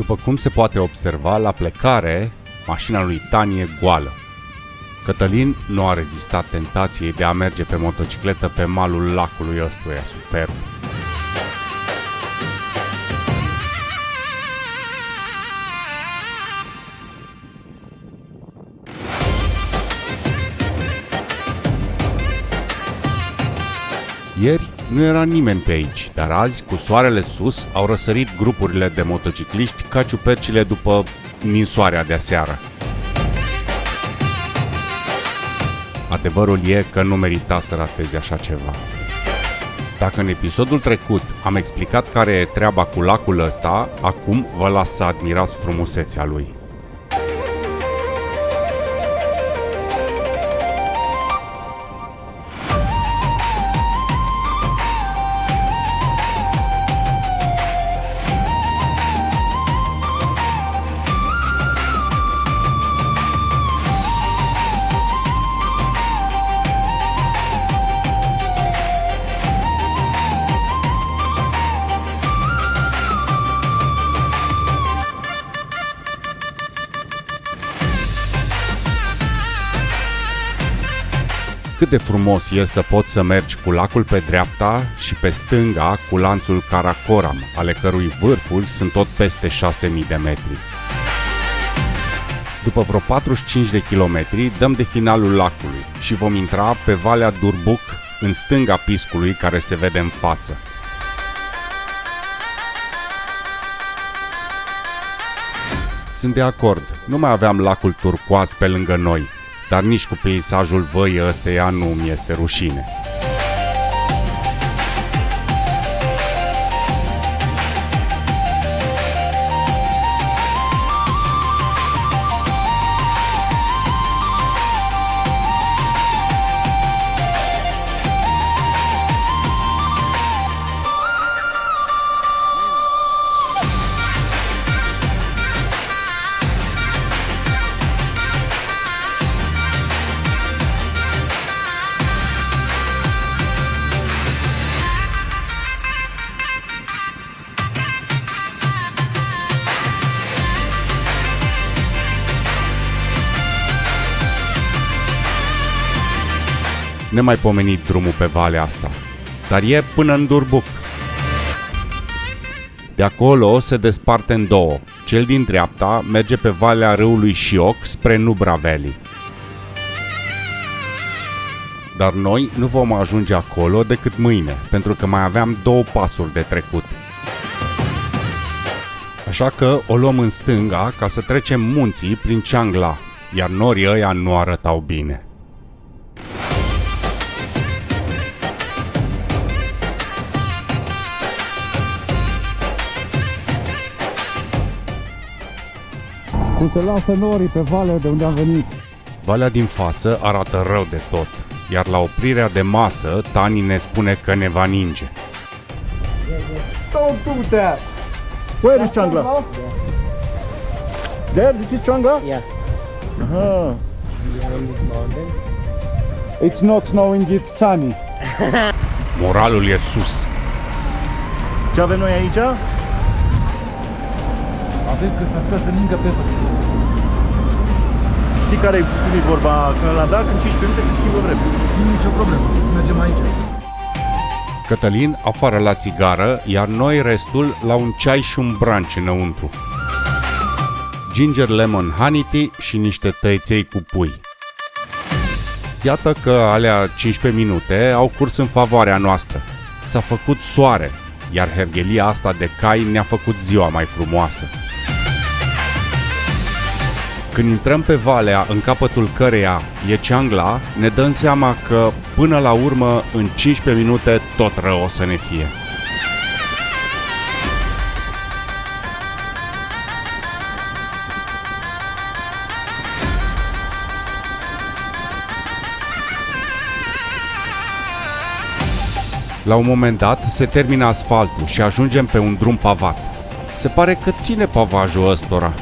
După cum se poate observa, la plecare, mașina lui Tani e goală. Cătălin nu a rezistat tentației de a merge pe motocicletă pe malul lacului ăstuia superb. Ieri nu era nimeni pe aici, dar azi, cu soarele sus, au răsărit grupurile de motocicliști ca ciupercile după ninsoarea de aseară. Adevărul e că nu merita să rateze așa ceva. Dacă în episodul trecut am explicat care e treaba cu lacul ăsta, acum vă las să admirați frumusețea lui. Cât de frumos e să poți să mergi cu lacul pe dreapta și pe stânga cu lanțul Karakoram, ale cărui vârfuri sunt tot peste 6000 de metri. După vreo 45 de kilometri dăm de finalul lacului și vom intra pe Valea Durbuc, în stânga piscului care se vede în față. Sunt de acord, nu mai aveam lacul turcoaz pe lângă noi, dar nici cu peisajul văii ăsteia nu mi este rușine. Nemaipomenit drumul pe valea asta, dar e până în Durbuc. De acolo se desparte în două. Cel din dreapta merge pe valea râului Șioc spre Nubra Valley. Dar noi nu vom ajunge acolo decât mâine, pentru că mai aveam 2 pasuri de trecut. Așa că o luăm în stânga ca să trecem munții prin Changla, iar norii ăia nu arătau bine. Cum se lasă norii pe valea de unde am venit. Valea din față arată rău de tot, iar la oprirea de masă, Tani ne spune că ne va ninge. Don't do that! Where is Changla? There, this is Changla? Yeah. Uh-huh. We are in this mountain. It's not snowing, it's sunny. Moralul e sus. Ce avem noi aici? Avem că s-ar putea să ningă pe văd. Știi care e vorba? Că la dacă în 15 minute se schimbă vremea. Nu e nicio problemă, mergem aici. Cătălin afară la țigară, iar noi restul la un ceai și un brunch înăuntru. Ginger lemon honey tea și niște tăiței cu pui. Iată că alea 15 minute au curs în favoarea noastră. S-a făcut soare, iar herghelia asta de cai ne-a făcut ziua mai frumoasă. Când intrăm pe valea în capătul căreia e Changla, ne dăm seama că, până la urmă, în 15 minute tot rău o să ne fie. La un moment dat se termină asfaltul și ajungem pe un drum pavat. Se pare că ține pavajul ăstora.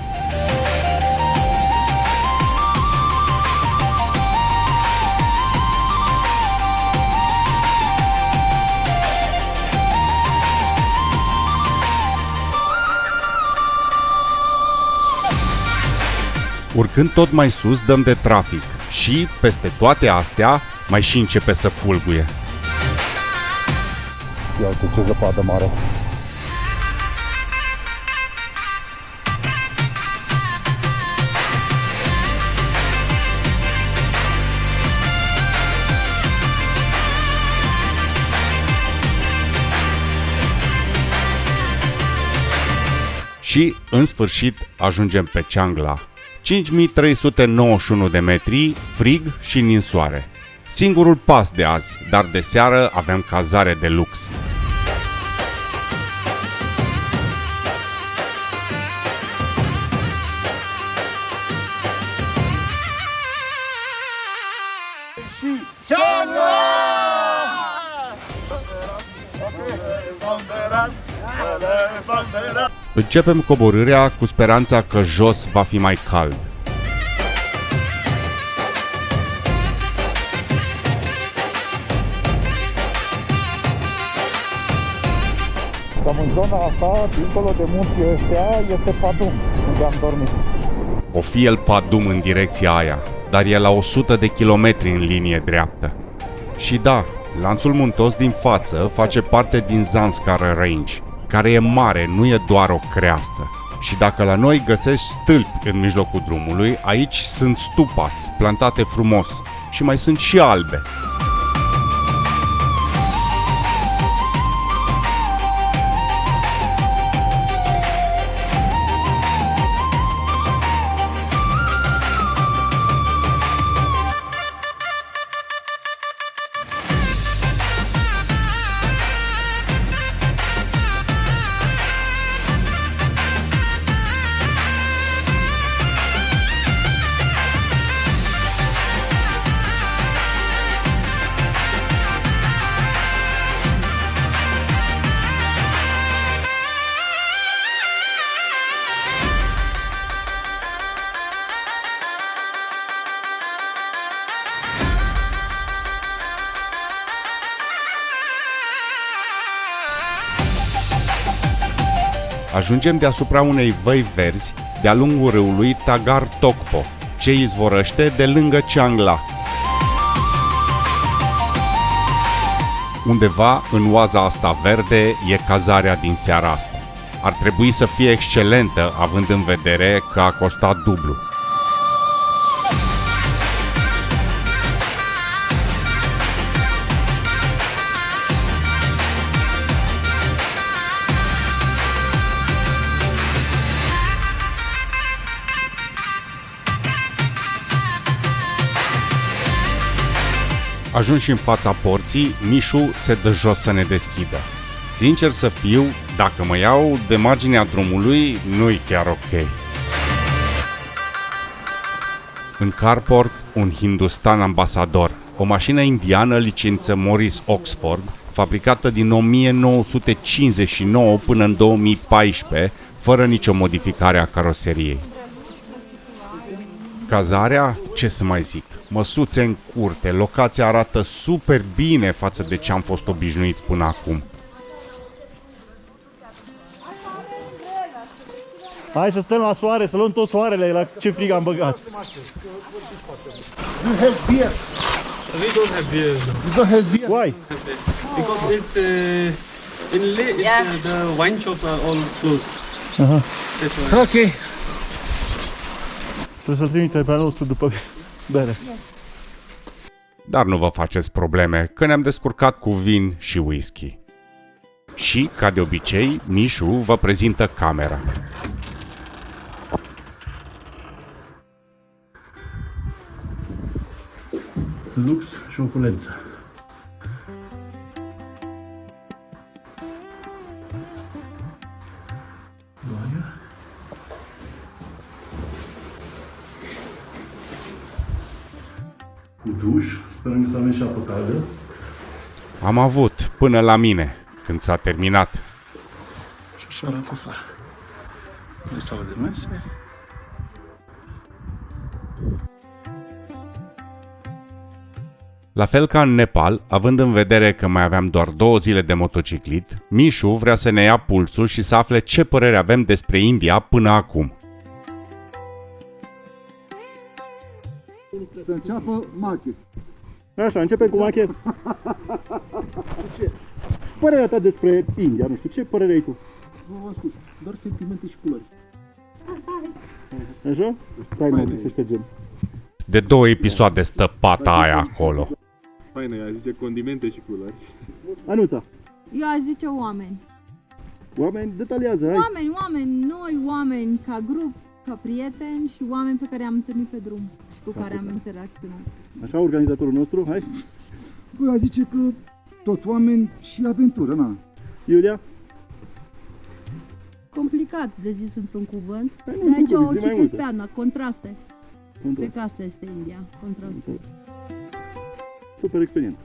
Urcând tot mai sus, dăm de trafic și, peste toate astea, mai și începe să fulguie. Ia uite ce zăpadă mare. Și, în sfârșit, ajungem pe Ciangla. 5391 de metri, frig și ninsoare. Singurul pas de azi, dar de seară avem cazare de lux. Începem coborârea cu speranța că jos va fi mai cald. Cam în zona asta, dincolo de munții ăștia, este Padum, unde am dormit. O fi el Padum în direcția aia, dar e la 100 de kilometri în linie dreaptă. Și da, lanțul muntos din față face parte din Zanskar Range, care e mare, nu e doar o creastă. Și dacă la noi găsești stâlpi în mijlocul drumului, aici sunt stupas, plantate frumos, și mai sunt și albe. Ajungem deasupra unei văi verzi de-a lungul râului Tagar Tokpo, ce izvorăște de lângă Ciangla. Undeva în oaza asta verde e cazarea din seara asta. Ar trebui să fie excelentă, având în vedere că a costat dublu. Ajuns și în fața porții, Mișu se dă jos să ne deschidă. Sincer să fiu, dacă mă iau de marginea drumului, nu-i chiar ok. În carport, un Hindustan Ambassador, o mașină indiană licență Morris Oxford, fabricată din 1959 până în 2014, fără nicio modificare a caroseriei. Cazarea, ce să mai zic, măsuțe în curte, locația arată super bine față de ce am fost obișnuiți până acum. Hai să stăm la soare, să luăm tot soarele, la ce frig am băgat. You have beer. We don't have beer. You don't have beer. Why? Because it's in late, the wine shops are all closed. That's why. Ok. Trebuie să-l trimiți pe al nostru după bere. Dar nu vă faceți probleme, că ne-am descurcat cu vin și whisky. Și, ca de obicei, Mișu vă prezintă camera. Lux și opulență. Cu duș, sperăm că avem și apă caldă. Am avut, până la mine, când s-a terminat. Și așa arată afară. O sală de mese. La fel ca în Nepal, având în vedere că mai aveam doar 2 zile de motociclit, Mișu vrea să ne ia pulsul și să afle ce părere avem despre India până acum. Să înceapă machet. Așa, începem cu machet. Părerea ta despre India, nu știu, ce părere ai tu? V-am spus, doar sentimente și culori. Așa? Stai mă, să ștergem. De 2 episoade stă pata aia acolo. Faină, ea zice condimente și culori. Anuța, Eu aș zice oameni. oameni, detaliază, hai. Oameni, noi oameni ca grup, ca prieteni și oameni pe care am întâlnit pe drum și cu care am interacționat. Așa, organizatorul nostru, hai. Băi, a zice că tot oameni și aventură, na. Iulia? Complicat de zis într-un cuvânt. Păi De aici zi mai o citesc multe. pe Ana, contraste. Contrast. Cred că asta este India, contraste. Super experiență.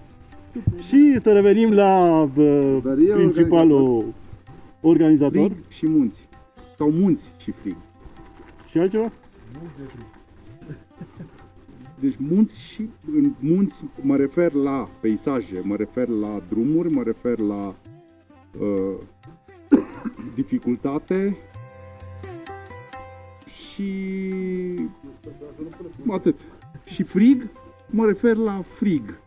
Și să revenim la Dar e principalul organizator. Frig și munți. Sau munți și frig. Și altceva? Deci munți și în munți mă refer la peisaje, mă refer la drumuri, mă refer la dificultate și atât. Și frig, mă refer la frig.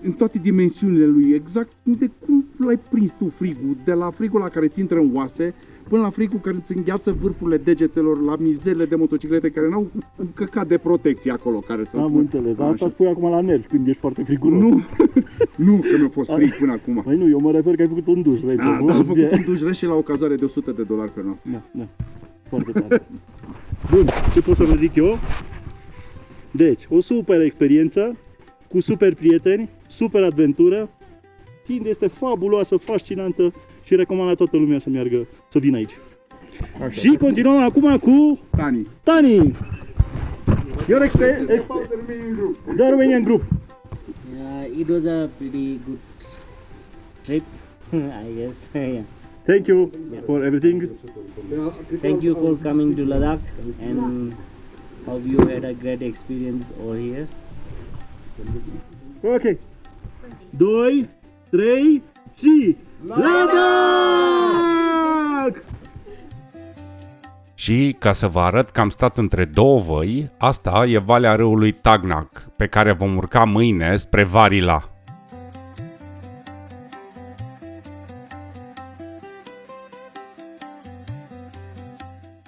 În toate dimensiunile lui, exact de cum l-ai prins tu frigul, de la frigul la care ți intră în oase, până la frigul care îți îngheață vârfurile degetelor, la mizerile de motociclete care n-au un căcat de protecție acolo care să Am înțeles, dar asta spui acum la nervi când ești foarte friguros. Nu, nu că mi-a fost frig până acum. Păi nu, eu mă refer că ai făcut un duș rece. Da, nu? dar am făcut un duș rece la o cazare de $100 pe noapte. Da, da. Foarte tare. Bun, ce pot să vă zic eu? Deci, o super experiență, cu super prieteni, super aventură. India este fabuloasă, fascinantă și recomand la toată lumea să meargă, să vină aici. Așa. Și continuăm acum cu Tani. Tani. Your the Romanian group. It was a pretty good trip, I guess. Yeah. Thank you for everything. Thank you for coming to Ladakh and hope you had a great experience over here. Ok. 2, 3 și Ladakh! Și, ca să vă arăt că am stat între două văi, asta e valea râului Tagnak, pe care vom urca mâine spre Varila.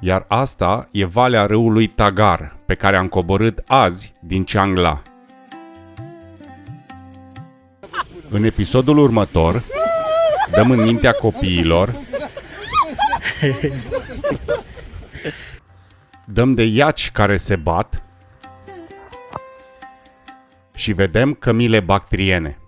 Iar asta e valea râului Tagar, pe care am coborât azi din Ciangla. În episodul următor, dăm în mintea copiilor, dăm de iaci care se bat și vedem cămile bactriene.